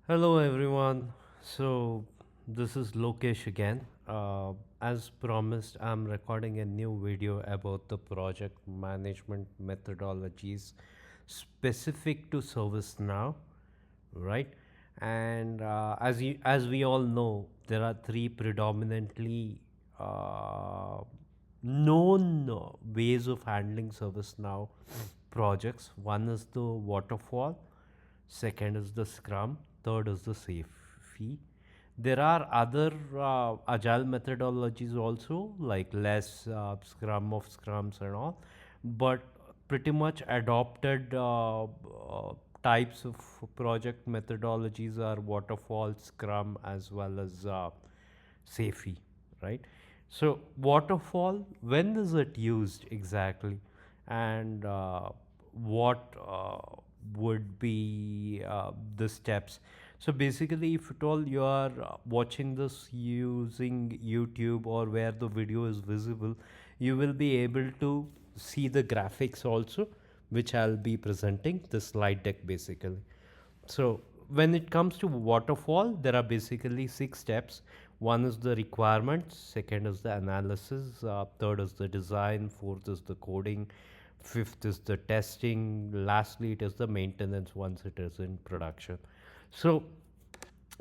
Hello everyone. So this is Lokesh again. As promised, I'm recording a new video about the project management methodologies specific to ServiceNow, right? And as we all know, there are three predominantly uh, known ways of handling ServiceNow projects. One is the waterfall, second is the scrum, third is the safety. There are other agile methodologies also, like less scrum of scrums and all, but pretty much adopted types of project methodologies are waterfall, scrum, as well as safety, right? So waterfall, when is it used exactly, and what would be the steps? So basically, if at all you are watching this using YouTube or where the video is visible, you will be able to see the graphics also, which I'll be presenting the slide deck basically. So when it comes to waterfall, there are basically six steps. One is the requirements, second is the analysis, third is the design, fourth is the coding, fifth is the testing, lastly it is the maintenance once it is in production. So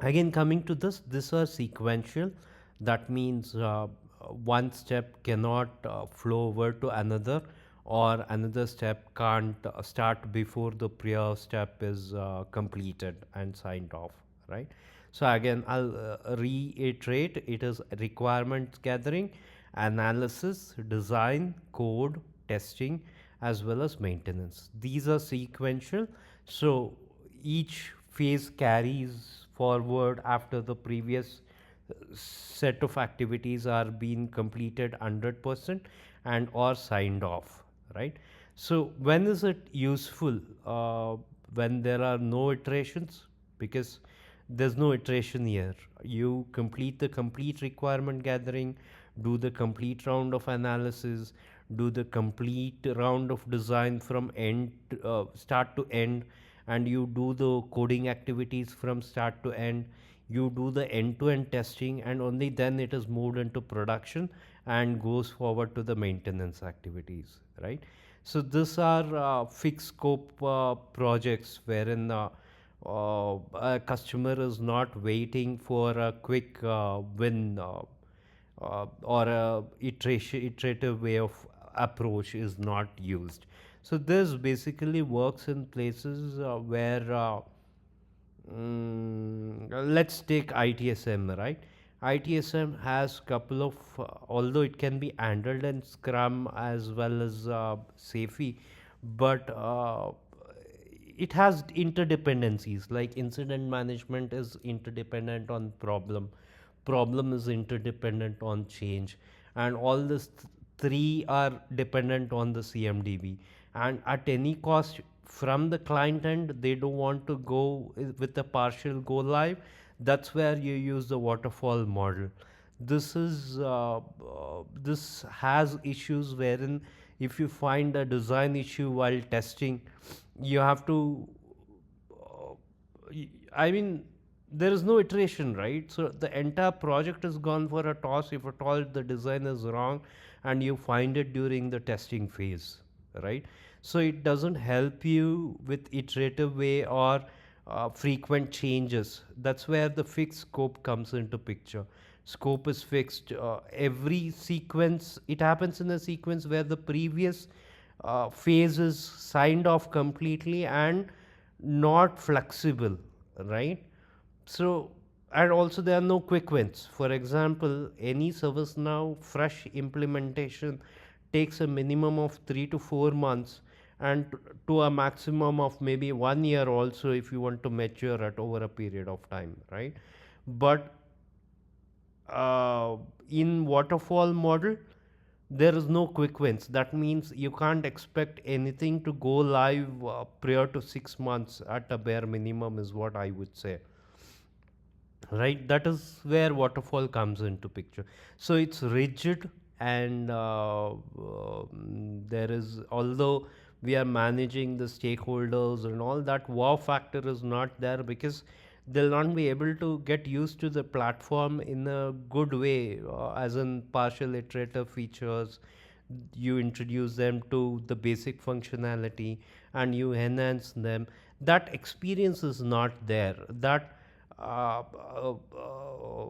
again, coming to this, these are sequential. That means one step cannot flow over to another, or another step can't start before the prior step is completed and signed off, right? So again, I'll reiterate, it is requirements gathering, analysis, design, code, testing, as well as maintenance. These are sequential. So each phase carries forward after the previous set of activities are being completed 100% and or signed off, right? So when is it useful? When there are no iterations, because there's no iteration here. You complete the complete requirement gathering, do the complete round of analysis, do the complete round of design from end start to end, and you do the coding activities from start to end. You do the end-to-end testing, and only then it is moved into production and goes forward to the maintenance activities, right? So these are fixed scope projects wherein a customer is not waiting for a quick win, or a iterative way of approach is not used. So this basically works in places where let's take ITSM, right? ITSM has couple of, although it can be handled in Scrum as well as Safi, but it has interdependencies. Like incident management is interdependent on problem is interdependent on change, and all this three are dependent on the CMDB. And at any cost, from the client end, they don't want to go with a partial go live. That's where you use the waterfall model. This has issues wherein if you find a design issue while testing, you have to I mean, there is no iteration, right? So the entire project is gone for a toss if at all the design is wrong and you find it during the testing phase, right? So it doesn't help you with iterative way or frequent changes. That's where the fixed scope comes into picture. Scope is fixed. Every sequence, it happens in a sequence where the previous phase is signed off completely and not flexible, right? So, and also there are no quick wins. For example, any ServiceNow fresh implementation takes a minimum of 3 to 4 months, and to a maximum of maybe 1 year also if you want to mature it over a period of time, right? But uh, in waterfall model, there is no quick wins. That means you can't expect anything to go live prior to 6 months at a bare minimum, is what I would say, right? That is where waterfall comes into picture. So it's rigid, and there is, although we are managing the stakeholders and all, that wow factor is not there, because they'll not be able to get used to the platform in a good way, as in partial iterative features. You introduce them to the basic functionality and you enhance them. That experience is not there. That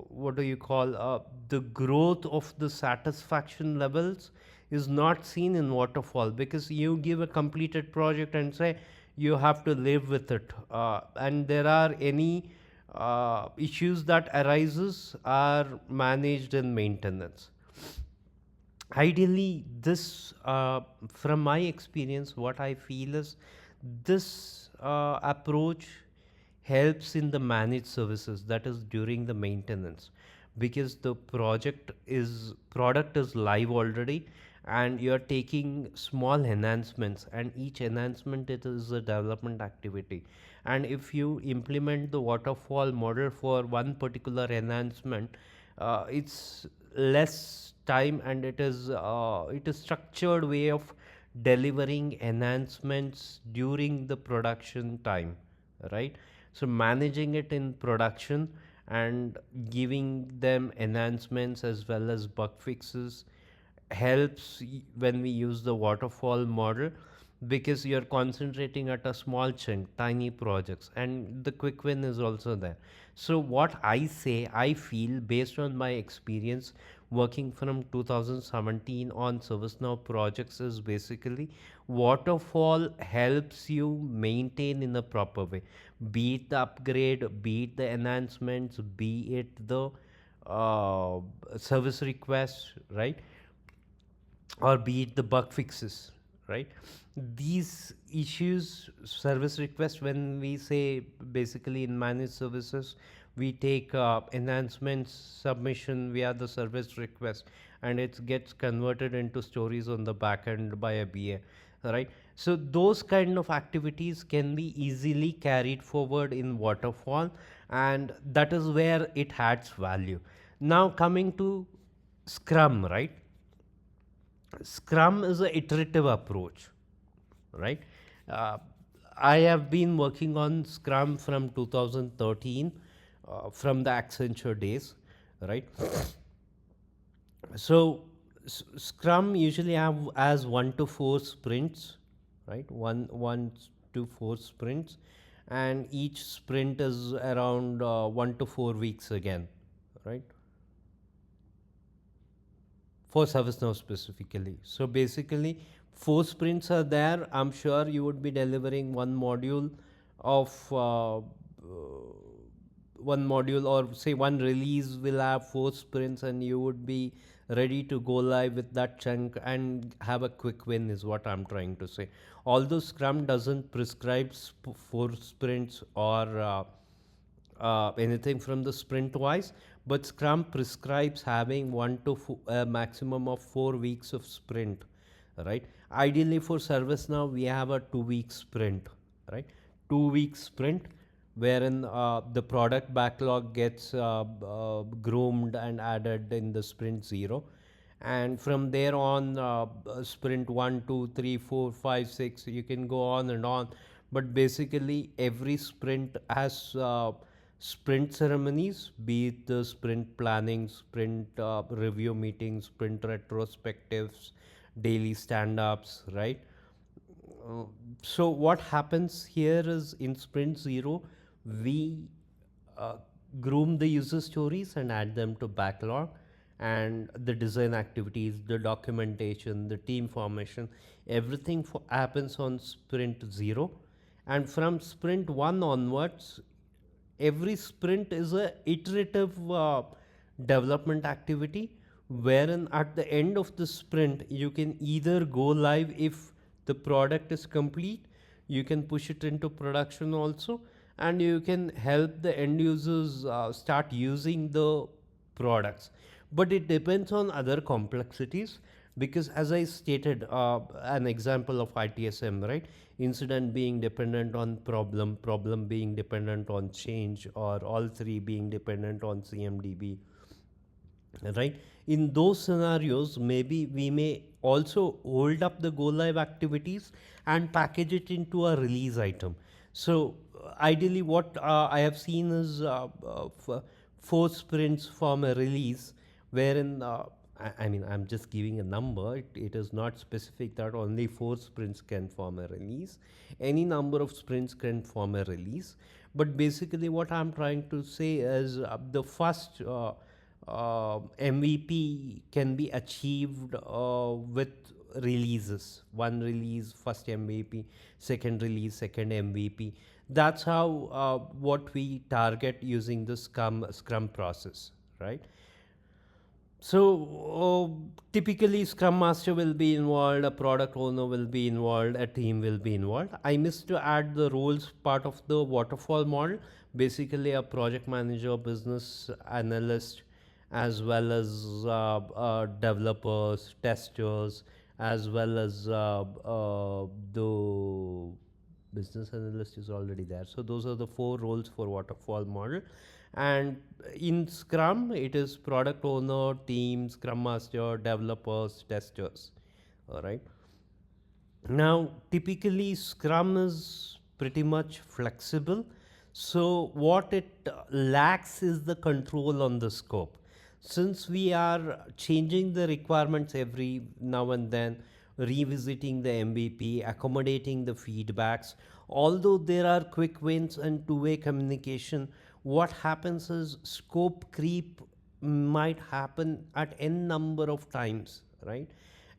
what do you call, the growth of the satisfaction levels is not seen in waterfall, because you give a completed project and say you have to live with it, and there are any issues that arises are managed in maintenance. Ideally, this from my experience, what I feel is this approach helps in the managed services, that is during the maintenance, because the product is live already, and you're taking small enhancements, and each enhancement, it is a development activity. And if you implement the waterfall model for one particular enhancement, it's less time, and it is structured way of delivering enhancements during the production time, right? So managing it in production and giving them enhancements as well as bug fixes helps when we use the waterfall model, because you're concentrating at a small chunk, tiny projects, and the quick win is also there. So what I say, I feel based on my experience working from 2017 on ServiceNow projects, is basically waterfall helps you maintain in a proper way, be it the upgrade, be it the enhancements, be it the service requests, right? Or be it the bug fixes, right? These issues, service request, when we say basically in managed services, we take enhancements submission via the service request, and it gets converted into stories on the back end by a BA, right? So those kind of activities can be easily carried forward in waterfall, and that is where it adds value. Now coming to Scrum, right? Scrum is an iterative approach, right? Uh, I have been working on Scrum from 2013, from the Accenture days, right? So Scrum usually have as 1 to 4 sprints, right? One to four sprints, and each sprint is around 1 to 4 weeks again, right? For ServiceNow specifically. So basically, 4 sprints are there. I'm sure you would be delivering of one module, or say one release will have 4 sprints, and you would be ready to go live with that chunk and have a quick win, is what I'm trying to say. Although Scrum doesn't prescribe 4 sprints or anything from the sprint wise, but Scrum prescribes having a maximum of 4 weeks of sprint, right? Ideally for ServiceNow, we have a 2 week sprint, right? 2 week sprint, wherein the product backlog gets groomed and added in the sprint 0, and from there on, sprint 1, 2, 3, 4, 5, 6, you can go on and on. But basically every sprint has sprint ceremonies, be it the sprint planning, sprint review meetings, sprint retrospectives, daily stand-ups, right? uh, so what happens here is, in sprint 0, we uh, groom the user stories and add them to backlog, and the design activities, the documentation, the team formation, everything happens on sprint 0. And from sprint 1 onwards, every sprint is a iterative development activity, wherein at the end of the sprint you can either go live if the product is complete, you can push it into production also, and you can help the end users start using the products. But it depends on other complexities, because as I stated, an example of ITSM, right? Incident being dependent on problem being dependent on change, or all three being dependent on CMDB, right? In those scenarios, maybe we may also hold up the go live activities and package it into a release item. So ideally, what I have seen is four sprints from a release, wherein I mean, I'm just giving a number. It is not specific that only four sprints can form a release. Any number of sprints can form a release. But basically, what I'm trying to say is the first MVP can be achieved with releases. One release, first MVP, second release, second MVP. That's how what we target using the Scrum process, right? So typically, Scrum Master will be involved, a product owner will be involved, a team will be involved. I missed to add the roles part of the waterfall model. Basically, a project manager, business analyst, as well as developers, testers, as well as the business analyst is already there. So those are the four roles for waterfall model. And in Scrum, it is product owner, team, Scrum Master, developers, testers. All right. Now, typically, Scrum is pretty much flexible. So, what it lacks is the control on the scope. Since we are changing the requirements every now and then, revisiting the MVP, accommodating the feedbacks, although there are quick wins and two-way communication, what happens is scope creep might happen at n number of times, right?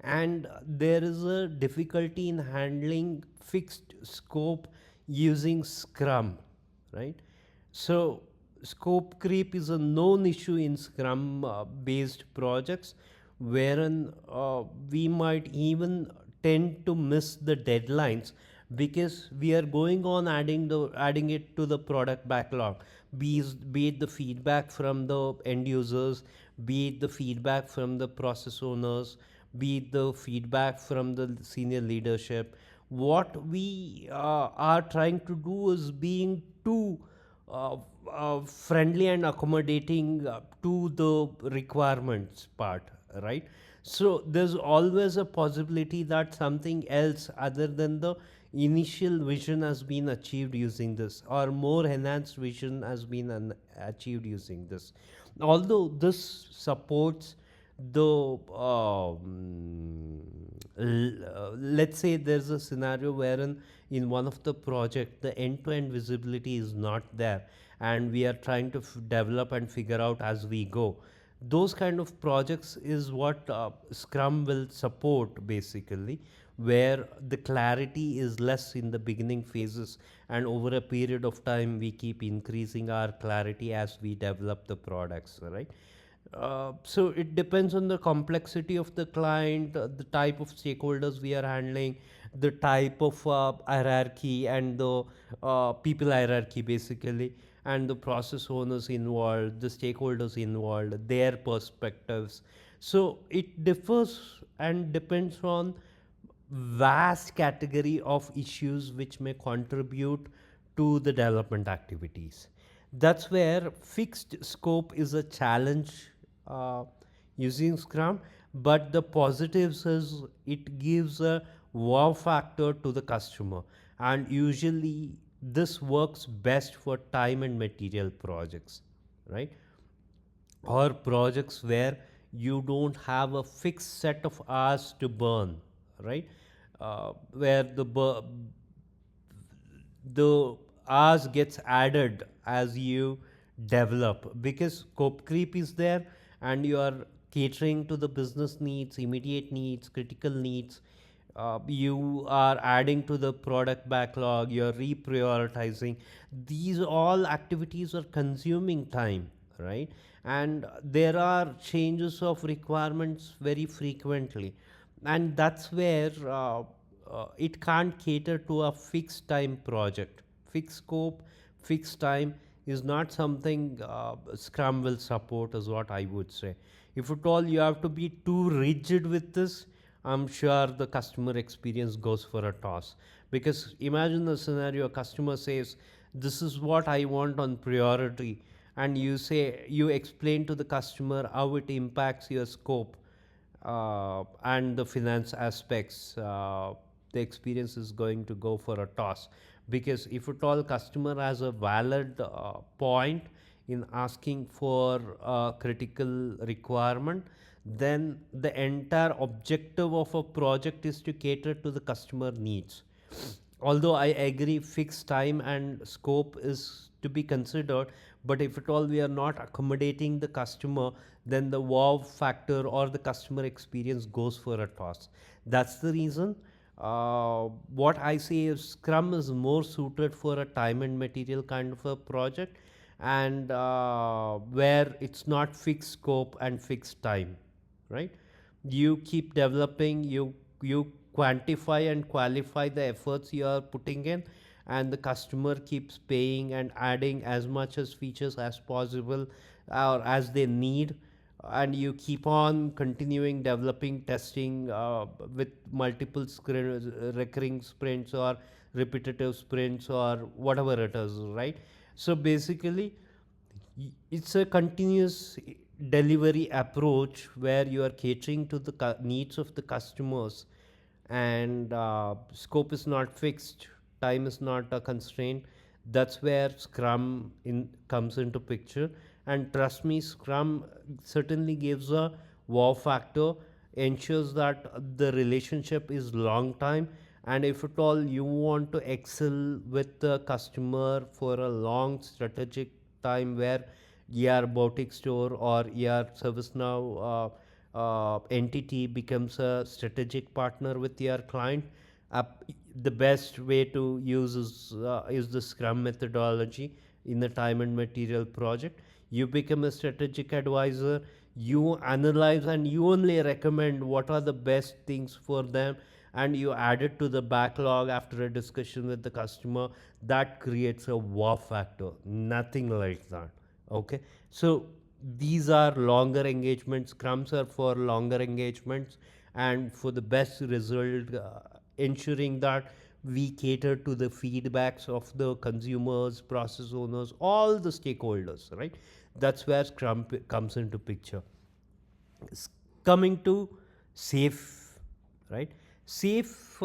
And there is a difficulty in handling fixed scope using Scrum, right? So scope creep is a known issue in Scrum based projects, wherein we might even tend to miss the deadlines because we are going on adding it to the product backlog, be it the feedback from the end users, be it the feedback from the process owners, be it the feedback from the senior leadership. What we are trying to do is being too friendly and accommodating to the requirements part, right? So there's always a possibility that something else other than the initial vision has been achieved using this, or more enhanced vision has been achieved using this. Although this supports the let's say there's a scenario wherein in one of the project the end-to-end visibility is not there, and we are trying to develop and figure out as we go. Those kind of projects is what Scrum will support, basically, where the clarity is less in the beginning phases, and over a period of time we keep increasing our clarity as we develop the products, right? So it depends on the complexity of the client, the type of stakeholders we are handling, the type of hierarchy and the people hierarchy, basically, and the process owners involved, the stakeholders involved, their perspectives. So it differs and depends on vast category of issues which may contribute to the development activities. That's where fixed scope is a challenge uh, using Scrum, but the positives is it gives a wow factor to the customer, and usually this works best for time and material projects, right? Or projects where you don't have a fixed set of hours to burn, right? Where the hours gets added as you develop, because scope creep is there and you are catering to the business needs, immediate needs, critical needs. You are adding to the product backlog, you're reprioritizing. These all activities are consuming time, right? And there are changes of requirements very frequently, and that's where it can't cater to a fixed time project. Fixed scope, fixed time is not something Scrum will support, is what I would say. If at all you have to be too rigid with this, I'm sure the customer experience goes for a toss. Because imagine the scenario, a customer says, "This is what I want on priority," and you explain to the customer how it impacts your scope and the finance aspects. The experience is going to go for a toss, because if at all customer has a valid point in asking for a critical requirement, then the entire objective of a project is to cater to the customer needs. Although I agree fixed time and scope is to be considered, but if at all we are not accommodating the customer, then the wow factor or the customer experience goes for a toss. That's the reason what I say is Scrum is more suited for a time and material kind of a project, and where it's not fixed scope and fixed time, right? You keep developing, you quantify and qualify the efforts you are putting in, and the customer keeps paying and adding as much as features as possible or as they need, and you keep on continuing developing testing with multiple recurring sprints or repetitive sprints or whatever it is, right? So basically it's a continuous delivery approach where you are catering to the needs of the customers, and scope is not fixed, time is not a constraint. That's where Scrum comes into picture. And trust me, Scrum certainly gives a wow factor, ensures that the relationship is long time, and if at all you want to excel with the customer for a long strategic time, where your boutique store or your ServiceNow entity becomes a strategic partner with your client, uh, the best way to use is the Scrum methodology in the time and material project. You become a strategic advisor, you analyze and you only recommend what are the best things for them, and you add it to the backlog after a discussion with the customer. That creates a wow factor, nothing like that. Okay, so these are longer engagements, scrums are for longer engagements, and for the best result, ensuring that we cater to the feedbacks of the consumers, process owners, all the stakeholders, right? That's where scrum comes into picture. Coming to safe, right? Safe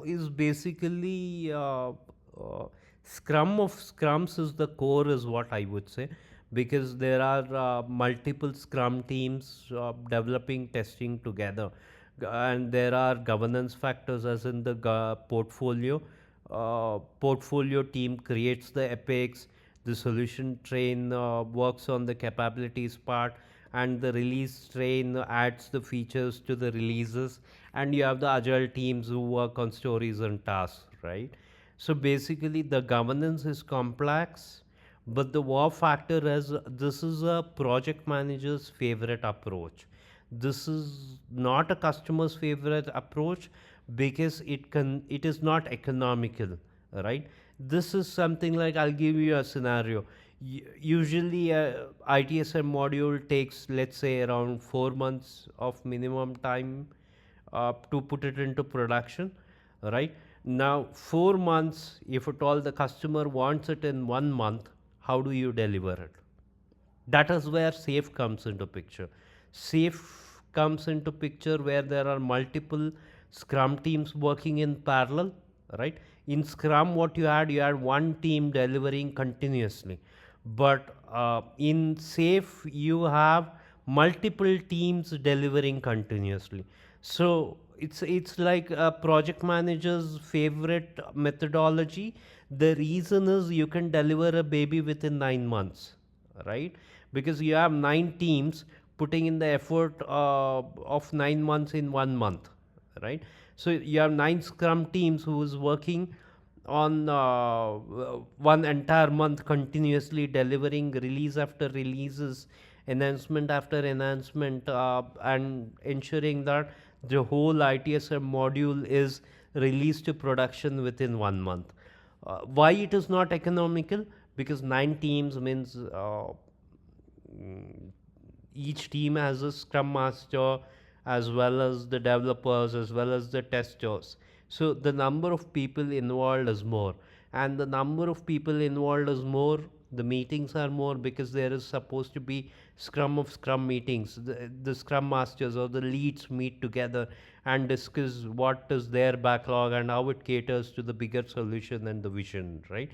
is basically scrum of scrums is the core, is what I would say, because there are multiple scrum teams developing testing together, and there are governance factors as in the portfolio team creates the epics, the solution train works on the capabilities part, and the release train adds the features to the releases, and you have the agile teams who work on stories and tasks, right? So basically the governance is complex, but the wow factor is this is a project manager's favorite approach. This is not a customer's favorite approach because it is not economical, right? This is something like, I'll give you a scenario. Usually a ITSM module takes, let's say, around 4 months of minimum time to put it into production, right? Now 4 months, if at all the customer wants it in 1 month, how do you deliver it? That is where safe comes into picture. Safe comes into picture where there are multiple scrum teams working in parallel, right? In scrum, what you had one team delivering continuously, but in safe you have multiple teams delivering continuously. So it's like a project manager's favorite methodology. The reason is you can deliver a baby within 9 months, right? Because you have 9 teams putting in the effort of 9 months in 1 month, right? So you have 9 scrum teams who is working on one entire month continuously delivering release after releases, enhancement after enhancement, and ensuring that the whole ITSM module is released to production within 1 month. Why it is not economical? Because 9 teams means each team has a scrum master, as well as the developers, as well as the testers. So the number of people involved is more, and the number of people involved is more. The meetings are more because there is supposed to be scrum of scrum meetings. The scrum masters or the leads meet together and discuss what is their backlog and how it caters to the bigger solution and the vision, right?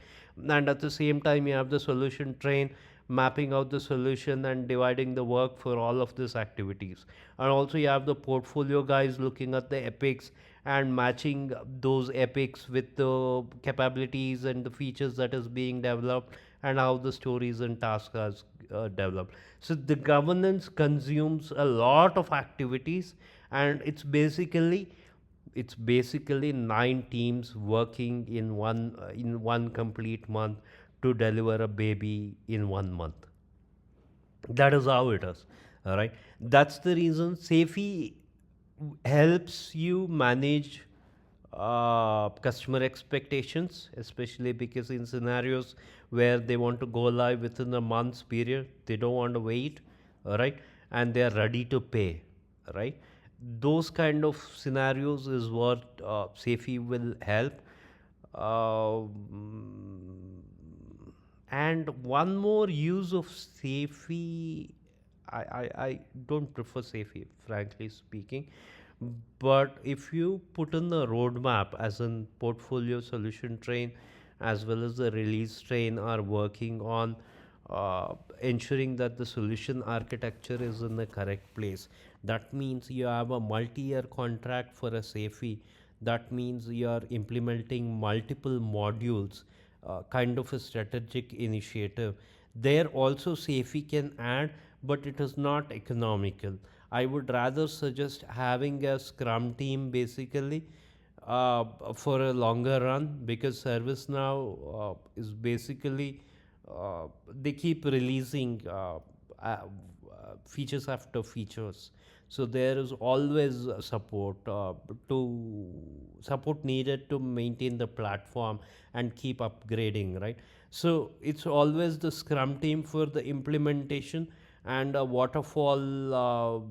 And at the same time, you have the solution train mapping out the solution and dividing the work for all of these activities. And also you have the portfolio guys looking at the epics and matching those epics with the capabilities and the features that is being developed and how the stories and tasks are developed. So the governance consumes a lot of activities, and it's basically 9 teams working in one complete month to deliver a baby in 1 month. That is how it is. All right. That's the reason Safi helps you manage customer expectations, especially because in scenarios where they want to go live within a month's period, they don't want to wait, all right, and they are ready to pay, right? Those kind of scenarios is what Safi will help. And one more use of Safi, I don't prefer Safi, frankly speaking. But if you put in the roadmap, as in portfolio solution train, as well as the release train, are working on ensuring that the solution architecture is in the correct place. That means you have a multi-year contract for a SAFE. That means you are implementing multiple modules, kind of a strategic initiative. There also SAFE can add, but it is not economical. I would rather suggest having a Scrum team basically for a longer run, because ServiceNow is basically they keep releasing features after features. So there is always support needed to maintain the platform and keep upgrading, right? So it's always the Scrum team for the implementation, and a waterfall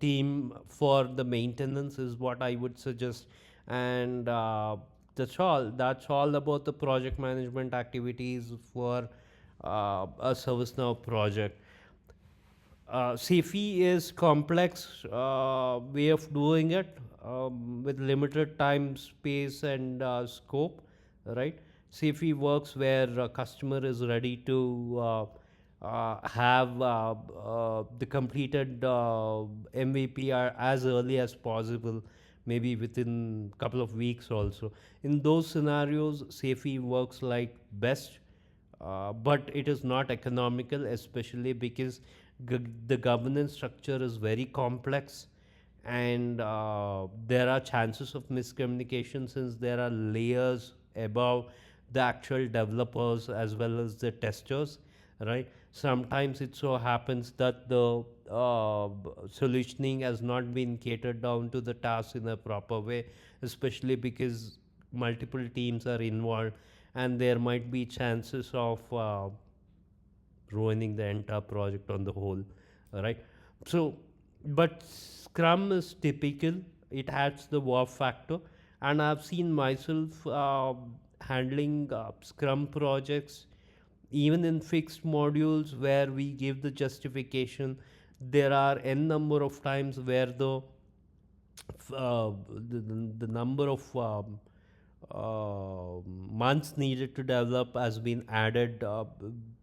team for the maintenance is what I would suggest. And that's all about the project management activities for a ServiceNow project. CFE is complex way of doing it, with limited time, space, and scope, right? CFE works where a customer is ready to have the completed MVP as early as possible, maybe within couple of weeks also. In those scenarios, CFE works like best, but it is not economical, especially because the governance structure is very complex, and there are chances of miscommunication since there are layers above the actual developers as well as the testers, right? Sometimes it so happens that the solutioning has not been catered down to the task in a proper way, especially because multiple teams are involved, and there might be chances of ruining the entire project on the whole, right? So, but Scrum is typical. It has the wow factor, and I've seen myself handling Scrum projects, even in fixed modules where we give the justification. There are n number of times where the number of months needed to develop has been added,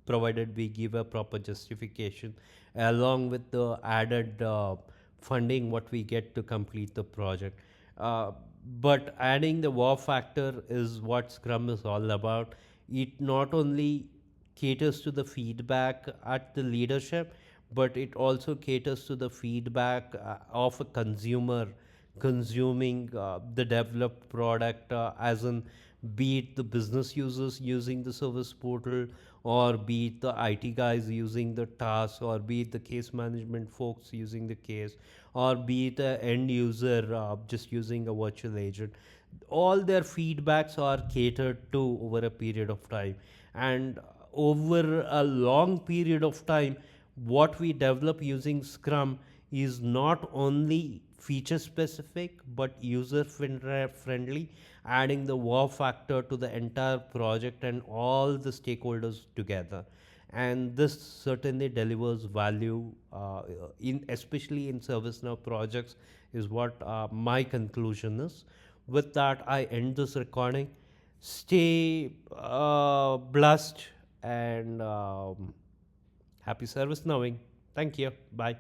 provided we give a proper justification, along with the added funding what we get to complete the project. But adding the wow factor is what Scrum is all about. It not only caters to the feedback at the leadership, but it also caters to the feedback of a consumer consuming the developed product, as in, be it the business users using the service portal, or be it the IT guys using the task, or be it the case management folks using the case, or be it the end user just using a virtual agent. All their feedbacks are catered to over a period of time, and over a long period of time, what we develop using Scrum is not only feature specific but user friendly, adding the wow factor to the entire project and all the stakeholders together. And this certainly delivers value in especially in ServiceNow projects is what my conclusion is. With that, I end this recording. Stay blessed and happy service knowing. Thank you. Bye.